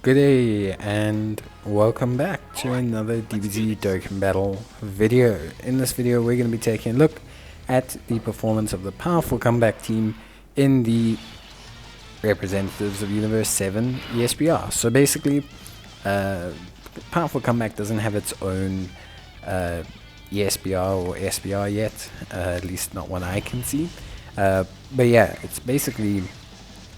Good day and welcome back to another Dbz Dokkan battle video. In this video we're going to be taking a look at the performance of the powerful comeback team in the representatives of Universe 7 Esbr. So basically, powerful comeback doesn't have its own Esbr or SBR yet, at least not one I can see. But yeah, it's basically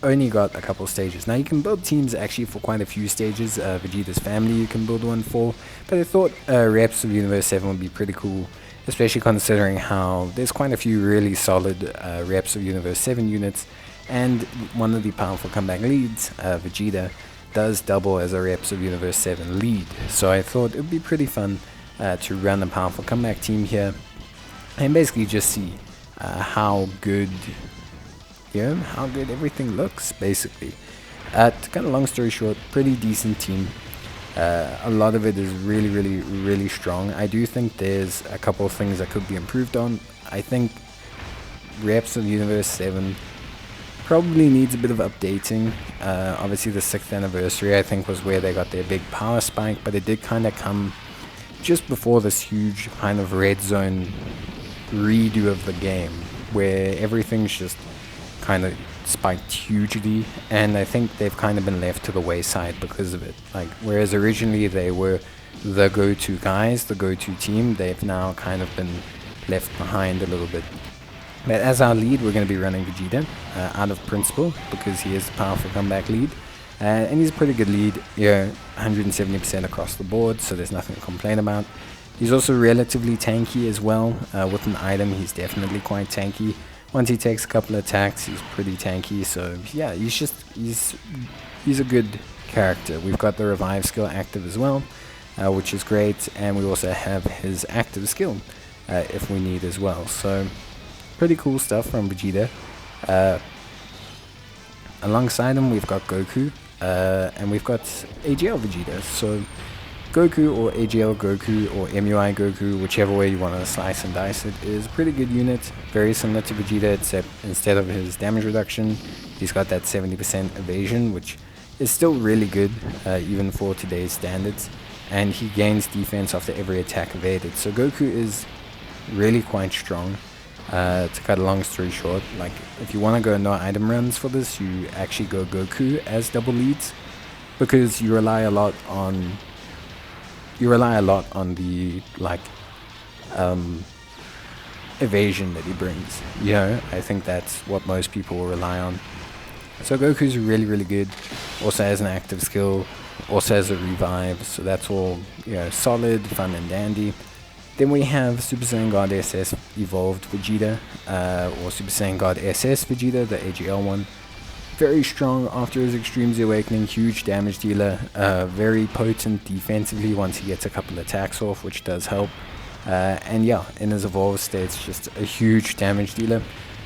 only got a couple stages. Now you can build teams actually for quite a few stages. Vegeta's family you can build one for, but I thought reps of Universe 7 would be pretty cool, especially considering how there's quite a few really solid reps of Universe 7 units, and one of the powerful comeback leads, Vegeta, does double as a reps of Universe 7 lead. So I thought it would be pretty fun to run a powerful comeback team here and basically just see how good how good everything looks, basically. To cut a long story short, pretty decent team. A lot of it is really strong. I do think there's a couple of things that could be improved on. I think reps of Universe 7 probably needs a bit of updating. Obviously the 6th anniversary I think was where they got their big power spike, but it did kind of come just before this huge kind of red zone redo of the game where everything's just kind of spiked hugely, and I think they've kind of been left to the wayside because of it. Like, whereas originally they were the go-to guys, the go-to team, they've now kind of been left behind a little bit. But as our lead, we're going to be running Vegeta out of principle because he is a powerful comeback lead, and he's a pretty good lead, 170% across the board, so there's nothing to complain about. He's also relatively tanky as well. With an item, he's definitely quite tanky. Once he takes a couple of attacks, he's pretty tanky. So yeah, he's a good character. We've got the revive skill active as well, which is great, and we also have his active skill if we need as well. So pretty cool stuff from Vegeta. Alongside him, we've got Goku, and we've got AGL Vegeta. So Goku or AGL Goku or MUI Goku, whichever way you want to slice and dice it, is a pretty good unit. Very similar to Vegeta, except instead of his damage reduction, he's got that 70% evasion, which is still really good, even for today's standards. And he gains defense after every attack evaded. So Goku is really quite strong. To cut a long story short, like, if you want to go no item runs for this, you actually go Goku as double leads, because you rely a lot on the evasion that he brings. I think that's what most people will rely on. So Goku's really good. Also has an active skill, also has a revive, so that's all solid, fun and dandy. Then we have Super Saiyan God SS evolved Vegeta, or Super Saiyan God SS Vegeta, the AGL one. Very strong after his Extreme Z Awakening, huge damage dealer, very potent defensively once he gets a couple attacks off, which does help. And yeah, in his evolved state, it's just a huge damage dealer.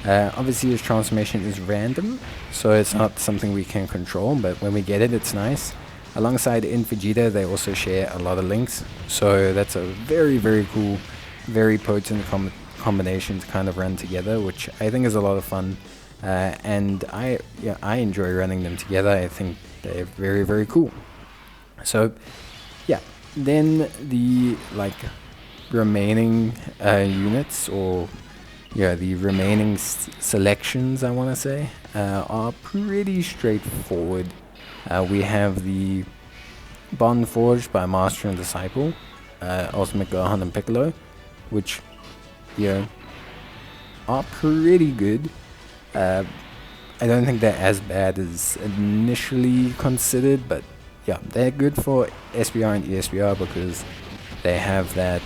Obviously his transformation is random, so it's not something we can control, but when we get it, it's nice. Alongside in Vegeta, they also share a lot of links, so that's a very cool, very potent combination to kind of run together, which I think is a lot of fun. And I enjoy running them together. I think they're very cool. So yeah, then the remaining units, or the remaining selections, I want to say, are pretty straightforward. We have the Bond Forged by Master and Disciple, Ultimate Gohan and Piccolo, which are pretty good. I don't think they're as bad as initially considered, but yeah, they're good for SBR and ESBR because they have that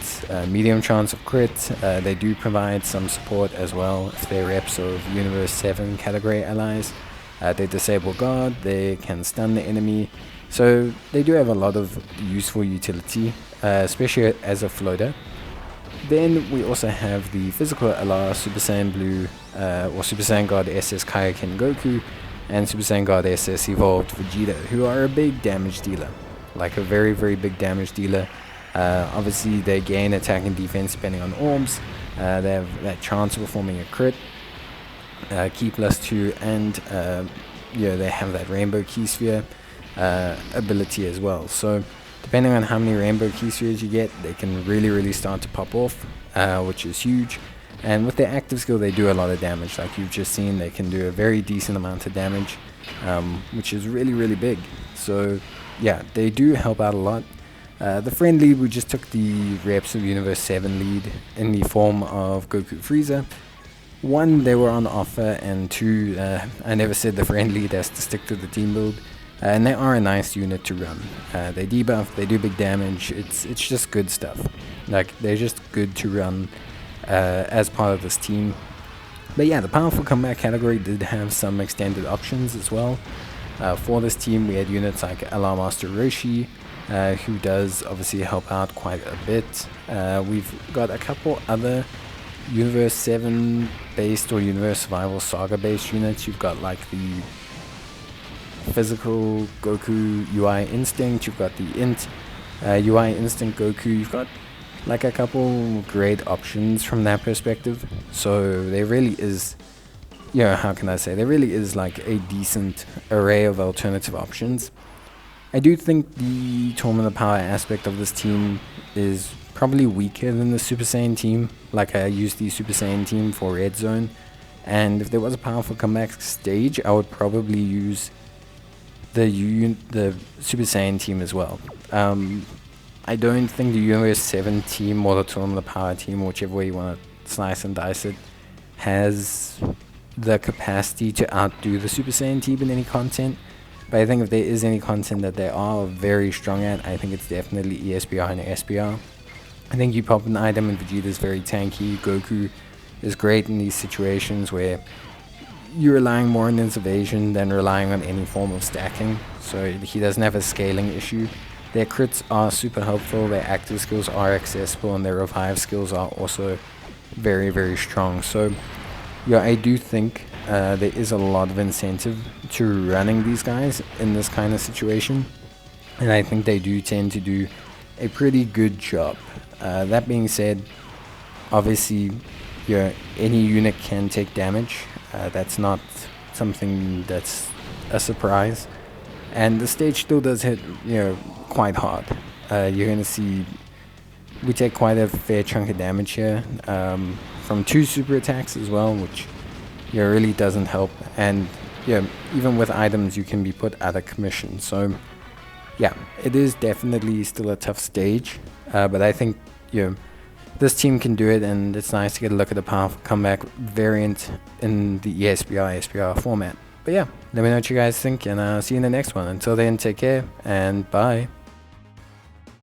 medium chance of crit. They do provide some support as well if they're reps of Universe 7 category allies. They disable guard, they can stun the enemy, so they do have a lot of useful utility, especially as a floater. Then we also have the physical LR Super Saiyan Blue, or Super Saiyan God SS Kaioken Goku, and Super Saiyan God SS Evolved Vegeta, who are a big damage dealer, like a very big damage dealer. Obviously they gain attack and defense depending on orbs. They have that chance of performing a crit, key +2, and they have that rainbow key sphere. ability as well. So depending on how many rainbow key spheres you get, they can really start to pop off, which is huge. And with their active skill, they do a lot of damage. Like you've just seen, they can do a very decent amount of damage, which is really big. So yeah, they do help out a lot. The friend lead, we just took the reps of Universe 7 lead in the form of Goku Frieza. 1, they were on offer, and 2, I never said the friend lead has to stick to the team build. And they are a nice unit to run. They debuff, they do big damage, it's just good stuff. Like, they're just good to run as part of this team. But yeah, the powerful comeback category did have some extended options as well. For this team, we had units like Alar Master Roshi, who does obviously help out quite a bit. We've got a couple other Universe 7 based or Universe Survival Saga based units. You've got like the physical Goku UI Instinct, you've got the Int UI Instinct Goku. You've got like a couple great options from that perspective. So there really is, how can I say, there really is like a decent array of alternative options. I do think the Tournament of Power aspect of this team is probably weaker than the Super Saiyan team. Like, I used the Super Saiyan team for Red Zone, and if there was a powerful comeback stage, I would probably use the Super Saiyan team as well. I don't think the Universe 7 team or the Tournament of Power team, whichever way you want to slice and dice it, has the capacity to outdo the Super Saiyan team in any content. But I think if there is any content that they are very strong at, I think it's definitely ESBR and SBR. I think you pop an item and Vegeta is very tanky. Goku is great in these situations where you're relying more on his evasion than relying on any form of stacking. So he doesn't have a scaling issue. Their crits are super helpful, their active skills are accessible, and their revive skills are also very strong. So yeah, I do think there is a lot of incentive to running these guys in this kind of situation, and I think they do tend to do a pretty good job. That being said, obviously any unit can take damage. That's not something that's a surprise, and the stage still does hit quite hard. You're going to see we take quite a fair chunk of damage here from 2 super attacks as well, which really doesn't help. And even with items, you can be put out of commission. So yeah, it is definitely still a tough stage, but I think this team can do it, and it's nice to get a look at the powerful comeback variant in the SBR format. But yeah, let me know what you guys think, and I'll see you in the next one. Until then, take care and bye.